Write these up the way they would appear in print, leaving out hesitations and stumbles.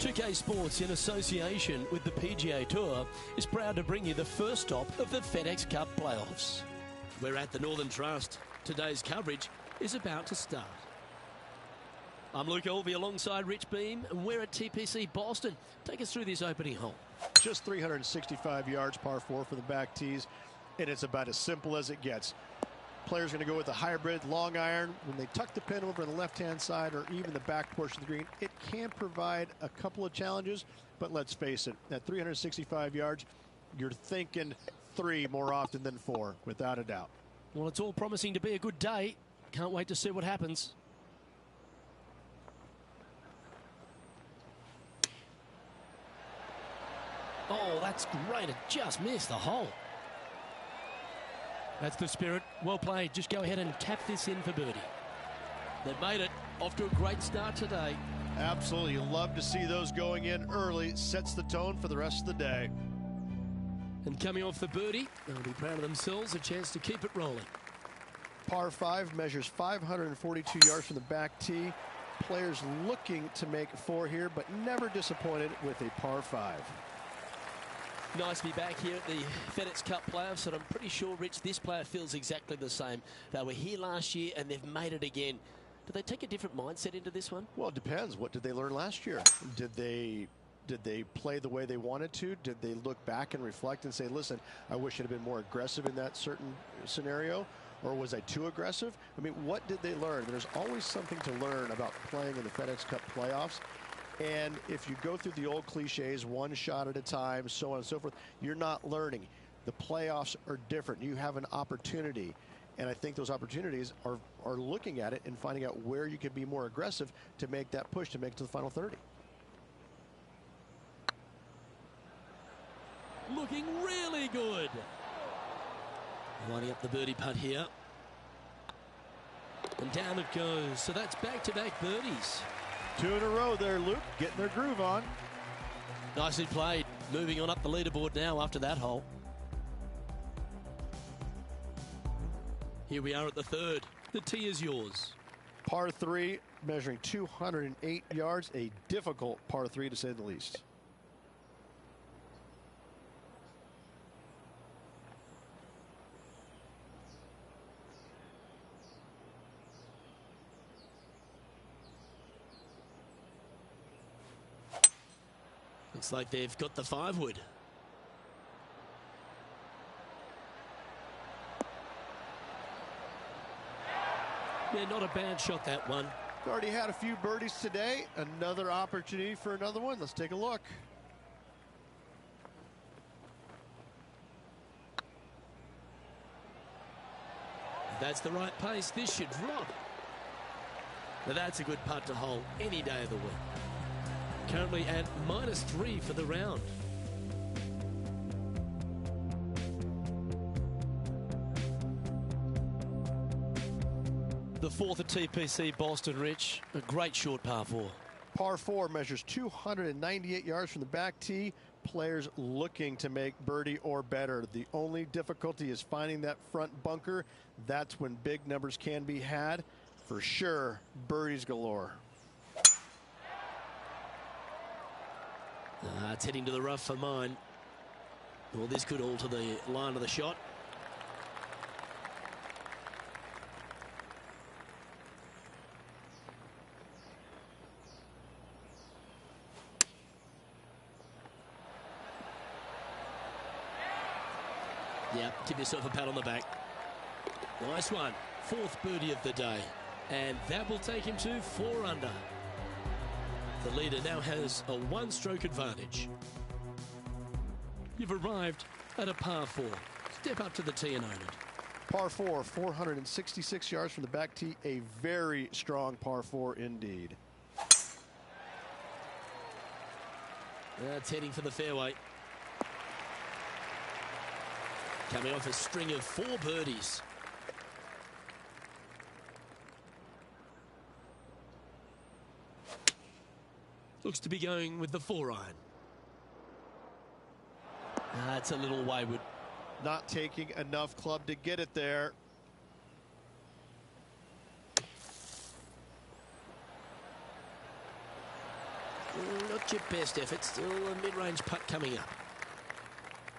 2K Sports, in association with the PGA Tour, is proud to bring you the first stop of the FedEx Cup playoffs. We're at the Northern Trust. Today's coverage is about to start. I'm Luke Olvey alongside Rich Beam, and we're at TPC Boston. Take us through this opening hole. Just 365 yards, par 4 for the back tees, and it's about as simple as it gets. Players going to go with a hybrid long iron. When they tuck the pin over on the left-hand side or even the back portion of the green, it can provide a couple of challenges, but let's face it, at 365 yards, you're thinking 3 more often than 4, without a doubt. Well, it's all promising to be a good day. Can't wait to see what happens. Oh, that's great. It just missed the hole. That's the spirit. Well played. Just go ahead and tap this in for birdie. They've made it. Off to a great start today. Absolutely. You love to see those going in early. Sets the tone for the rest of the day. And coming off the birdie, they'll be proud of themselves. A chance to keep it rolling. Par 5 measures 542 yards from the back tee. Players looking to make 4 here, but never disappointed with a par 5. Nice to be back here at the FedEx Cup playoffs, and I'm pretty sure, Rich, this player feels exactly the same. They were here last year, and they've made it again. Did they take a different mindset into this one? Well, it depends. What did they learn last year? Did they play the way they wanted to? Did they look back and reflect and say, listen, I wish I'd have been more aggressive in that certain scenario? Or was I too aggressive? I mean, what did they learn? There's always something to learn about playing in the FedEx Cup playoffs. And if you go through the old cliches, one shot at a time, so on and so forth, you're not learning. The playoffs are different. You have an opportunity. And I think those opportunities are looking at it and finding out where you can be more aggressive to make that push to make it to the final 30. Looking really good. Lining up the birdie putt here. And down it goes. So that's back-to-back birdies. 2 in a row there, Luke, getting their groove on. Nicely played. Moving on up the leaderboard now after that hole. Here we are at the third. The tee is yours. Par 3, measuring 208 yards. A difficult par 3, to say the least. Looks like they've got the 5-wood. Yeah, not a bad shot, that one. Already had a few birdies today. Another opportunity for another one. Let's take a look. That's the right pace. This should drop. Now that's a good putt to hole any day of the week. Currently at -3 for the round. The fourth at TPC Boston, Rich. A great short par 4. Par 4 measures 298 yards from the back tee. Players looking to make birdie or better. The only difficulty is finding that front bunker. That's when big numbers can be had. For sure, birdies galore. It's heading to the rough for mine. Well, this could alter the line of the shot. Yeah, give yourself a pat on the back. Nice one. 4th birdie of the day. And that will take him to 4 under. The leader now has a 1-stroke advantage. You've arrived at a par 4. Step up to the tee and own it. Par 4, 466 yards from the back tee. A very strong par 4 indeed. That's heading for the fairway. Coming off a string of 4 birdies. Looks to be going with the 4-iron. That's a little wayward. Not taking enough club to get it there. Not your best effort. Still a mid-range putt coming up.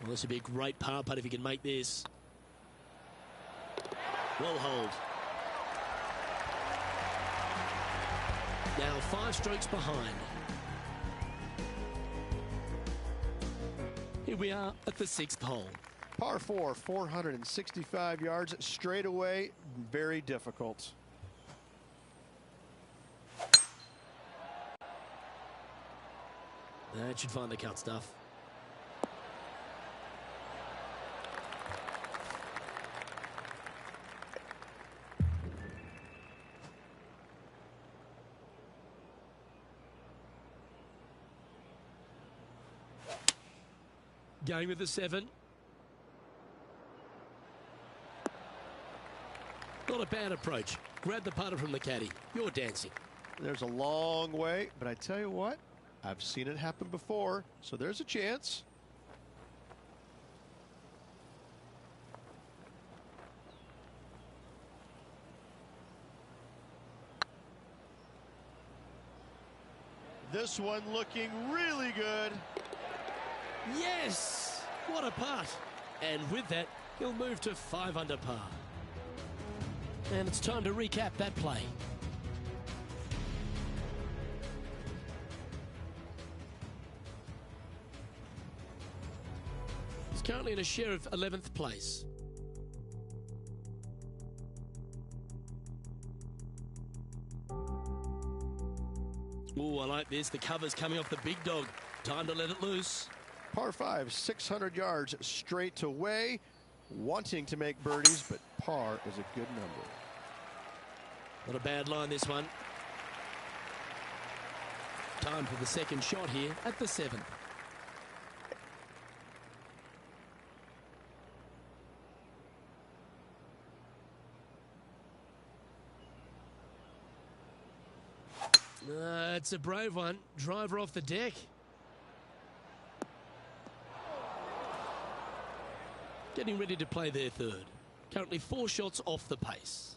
Well, this would be a great par putt if he can make this. Well hold. Now 5 strokes behind. Here we are at the 6th hole. Par 4, 465 yards straight away. Very difficult. That should find the cut stuff. Going with the 7. Not a bad approach. Grab the putter from the caddy. You're dancing. There's a long way, but I tell you what, I've seen it happen before, so there's a chance. This one looking really good. Yes! What a putt. And with that, he'll move to 5 under par. And it's time to recap that play. He's currently in a share of 11th place. Oh, I like this. The cover's coming off the big dog. Time to let it loose. Par 5, 600 yards straight away. Wanting to make birdies, but par is a good number. Not a bad line, this one. Time for the second shot here at the 7th. It's a brave one. Driver off the deck. Getting ready to play their 3rd. Currently 4 shots off the pace.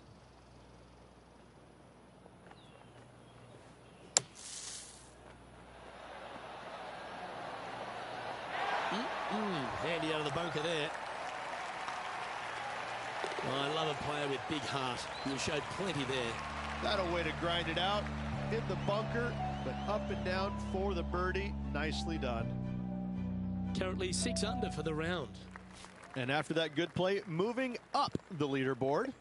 Handy out of the bunker there. Oh, I love a player with big heart. You showed plenty there. That'll way to grind it out. In the bunker, but up and down for the birdie. Nicely done. Currently 6 under for the round. And after that good play, moving up the leaderboard.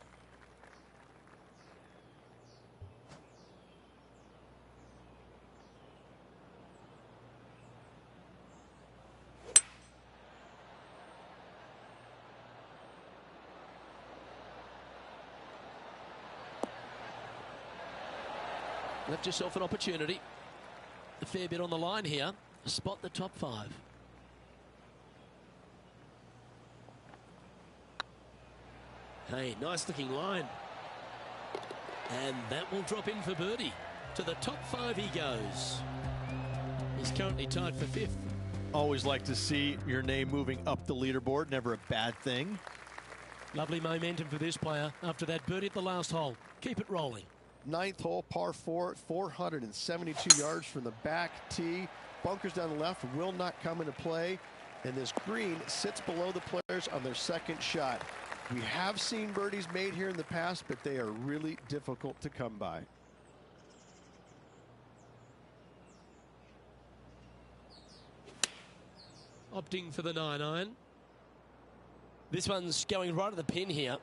Left yourself an opportunity. A fair bit on the line here. Spot the top 5. Hey, nice looking line. And that will drop in for birdie. To the top 5 he goes. He's currently tied for 5th. Always like to see your name moving up the leaderboard. Never a bad thing. Lovely momentum for this player after that birdie at the last hole. Keep it rolling. 9th hole, par 4, 472 yards from the back tee. Bunkers down the left will not come into play. And this green sits below the players on their 2nd shot. We have seen birdies made here in the past, but they are really difficult to come by. Opting for the 9-iron. This one's going right at the pin here.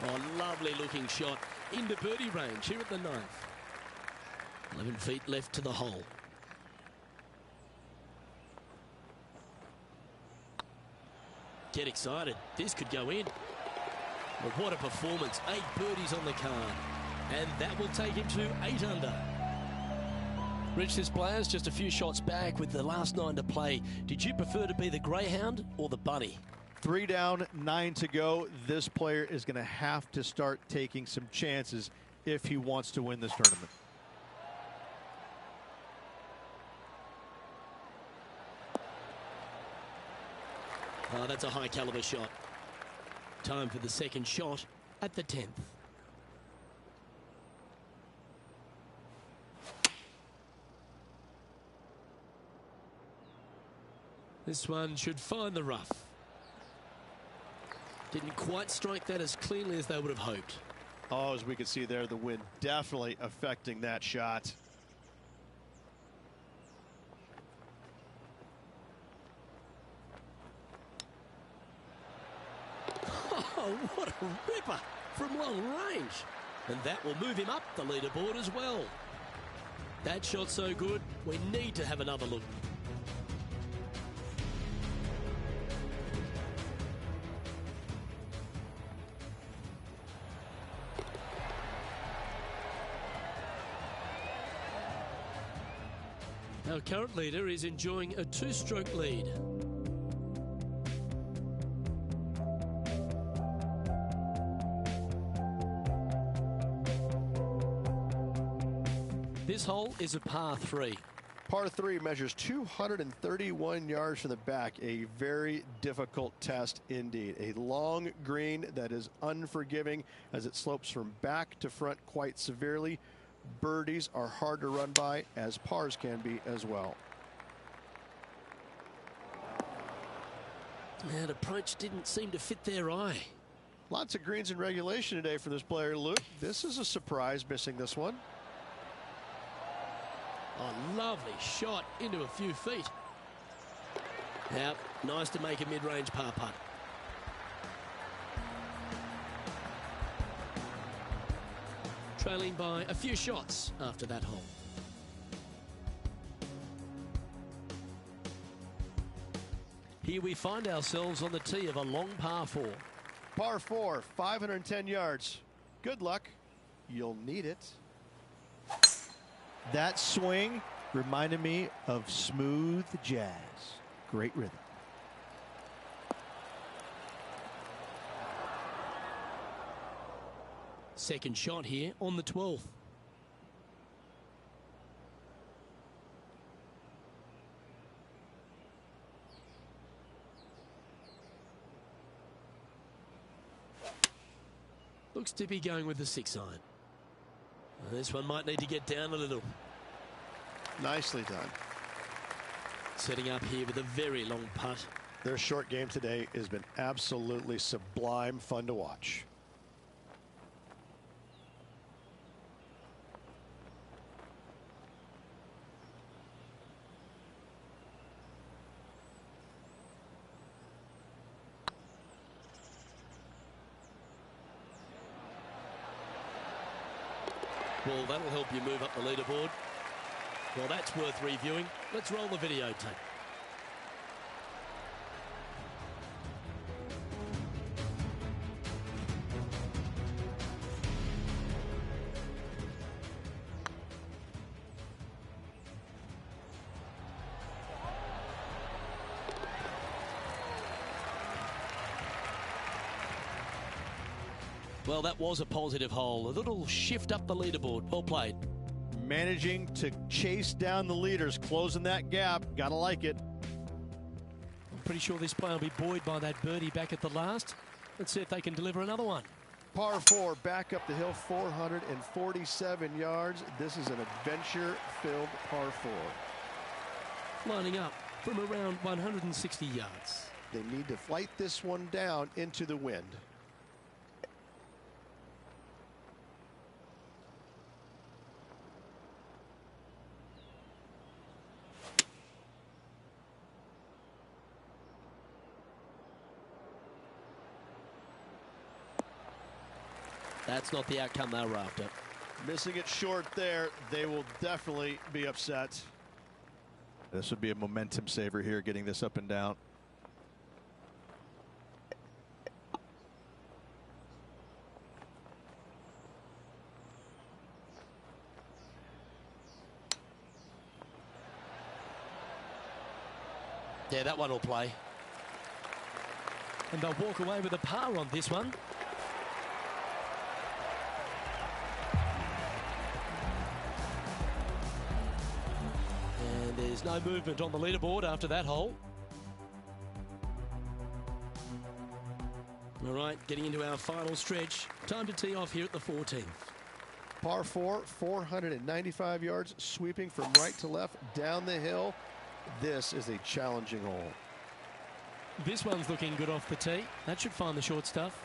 Oh, lovely looking shot into birdie range here at the 9th. 11 feet left to the hole. Get excited. This could go in. But what a performance. 8 birdies on the card. And that will take him to 8 under. Rich, this player's just a few shots back with the last 9 to play. Did you prefer to be the greyhound or the bunny? 3 down, 9 to go. This player is going to have to start taking some chances if he wants to win this tournament. Oh, that's a high caliber shot. Time for the second shot at the 10th. This one should find the rough. Didn't quite strike that as cleanly as they would have hoped. Oh, as we can see there, the wind definitely affecting that shot. Oh, what a ripper from long range. And that will move him up the leaderboard as well. That shot so good, we need to have another look. Our current leader is enjoying a two-stroke lead. This hole is a par 3. Par 3 measures 231 yards from the back. A very difficult test indeed. A long green that is unforgiving as it slopes from back to front quite severely. Birdies are hard to run by, as pars can be as well. That approach didn't seem to fit their eye. Lots of greens in regulation today for this player, Luke. This is a surprise, missing this one. A lovely shot into a few feet. Now, nice to make a mid-range par putt. Trailing by a few shots after that hole. Here we find ourselves on the tee of a long par 4. Par 4, 510 yards. Good luck. You'll need it. That swing reminded me of smooth jazz. Great rhythm. Second shot here on the 12th. Looks to be going with the 6 iron. This one might need to get down a little. Nicely done. Setting up here with a very long putt. Their short game today has been absolutely sublime fun to watch. Well, that'll help you move up the leaderboard. Well, that's worth reviewing. Let's roll the videotape. Well, that was a positive hole. A little shift up the leaderboard. Well played. Managing to chase down the leaders, closing that gap. Gotta like it. I'm pretty sure this player will be buoyed by that birdie back at the last. Let's see if they can deliver another one. Par 4, back up the hill, 447 yards. This is an adventure-filled par 4. Lining up from around 160 yards. They need to flight this one down into the wind. That's not the outcome they were after. Missing it short there, they will definitely be upset. This would be a momentum saver here, getting this up and down. Yeah, that one will play. And they'll walk away with a par on this one. And there's no movement on the leaderboard after that hole. All right, getting into our final stretch. Time to tee off here at the 14th. Par 4, 495 yards, sweeping from right to left down the hill. This is a challenging hole. This one's looking good off the tee. That should find the short stuff.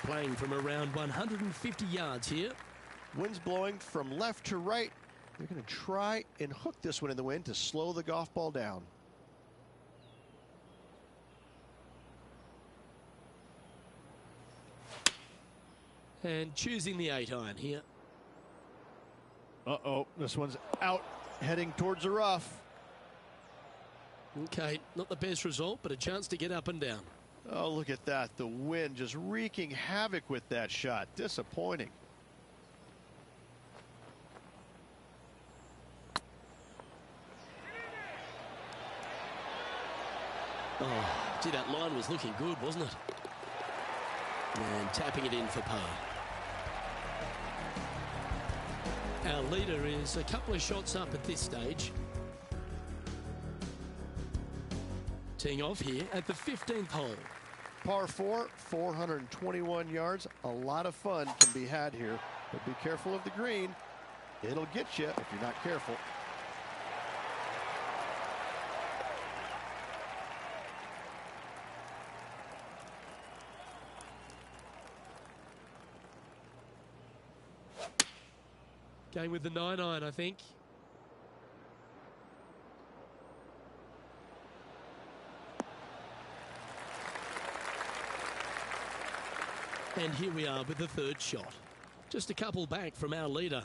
Playing from around 150 yards here. Wind's blowing from left to right. They're going to try and hook this one in the wind to slow the golf ball down. And choosing the 8-iron here. Uh-oh, this one's out, heading towards the rough. Okay, not the best result, but a chance to get up and down. Oh, look at that. The wind just wreaking havoc with that shot. Disappointing. Oh, gee, that line was looking good, wasn't it? And tapping it in for par. Our leader is a couple of shots up at this stage. Teeing off here at the 15th hole. Par 4, 421 yards. A lot of fun can be had here, but be careful of the green. It'll get you if you're not careful. Going with the 9-iron, I think. And here we are with the third shot. Just a couple back from our leader.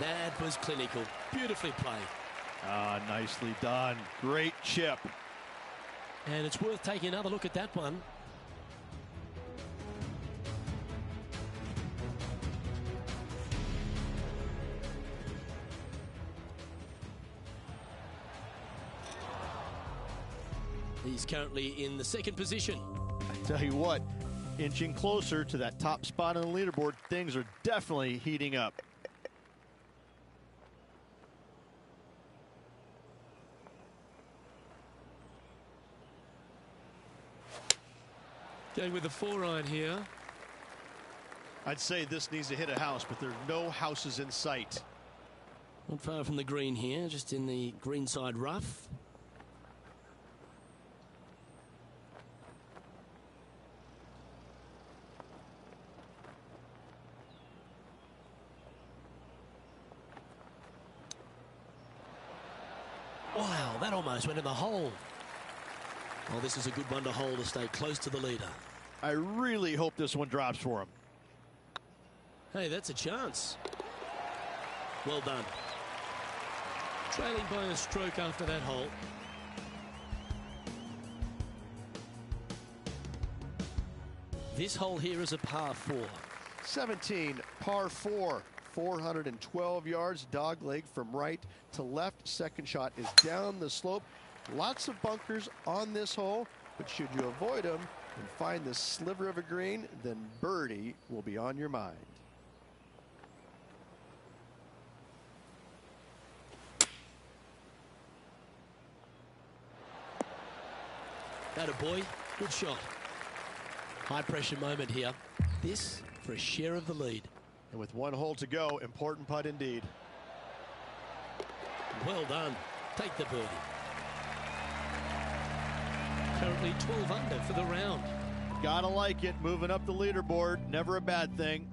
That was clinical. Beautifully played. Ah, nicely done. Great chip. And it's worth taking another look at that one. He's currently in the second position. I tell you what, inching closer to that top spot on the leaderboard, things are definitely heating up. Going with the 4-iron here. I'd say this needs to hit a house, but there are no houses in sight. Not far from the green here, just in the greenside rough. Wow, that almost went in the hole. Well, this is a good one to hold to stay close to the leader. I really hope this one drops for him. Hey, that's a chance. Well done. Trailing by a stroke after that hole. This hole here is a par 4. 17, par 4. 412 yards, dog leg from right to left. Second shot is down the slope. Lots of bunkers on this hole, but should you avoid them and find this sliver of a green, then birdie will be on your mind. That a boy, good shot. High pressure moment here. This for a share of the lead. And with one hole to go, important putt indeed. Well done. Take the birdie. Currently 12 under for the round. Gotta like it. Moving up the leaderboard, never a bad thing.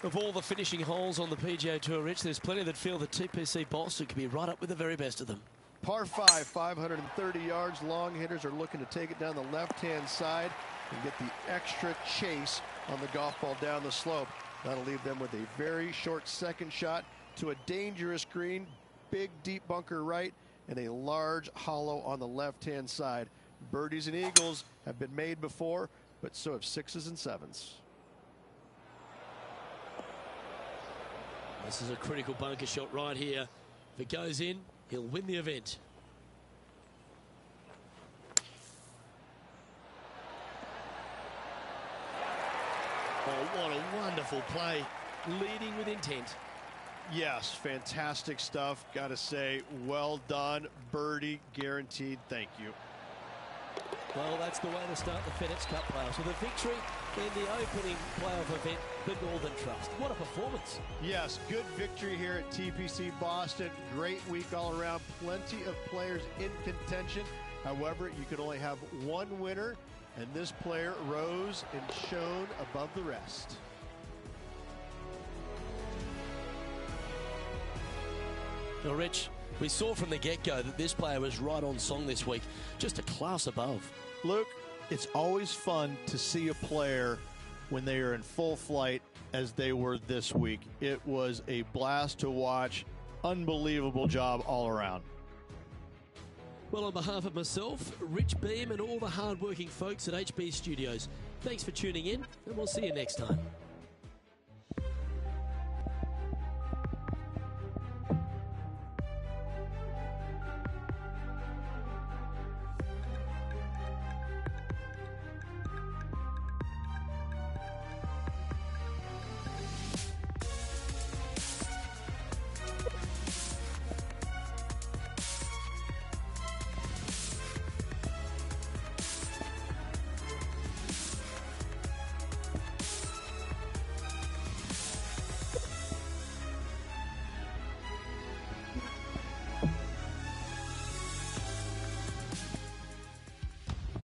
Of all the finishing holes on the PGA Tour, Rich, there's plenty that feel that TPC Boston could be right up with the very best of them. Par 5, 530 yards. Long hitters are looking to take it down the left-hand side and get the extra chase on the golf ball down the slope. That'll leave them with a very short second shot to a dangerous green, big deep bunker right, and a large hollow on the left-hand side. Birdies and eagles have been made before, but so have 6s and 7s. This is a critical bunker shot right here. If it goes in, he'll win the event. Oh, what a wonderful play. Leading with intent. Yes, fantastic stuff. Got to say, well done. Birdie guaranteed. Thank you. Well, that's the way to start the FedEx Cup playoffs, with a victory in the opening playoff event, the Northern Trust. What a performance. Yes, good victory here at TPC Boston. Great week all around. Plenty of players in contention. However, you could only have one winner, and this player rose and shone above the rest. Well, Rich, we saw from the get-go that this player was right on song this week, just a class above. Luke, it's always fun to see a player when they are in full flight as they were this week. It was a blast to watch. Unbelievable job all around. Well, on behalf of myself, Rich Beam, and all the hard-working folks at HB Studios, thanks for tuning in, and we'll see you next time.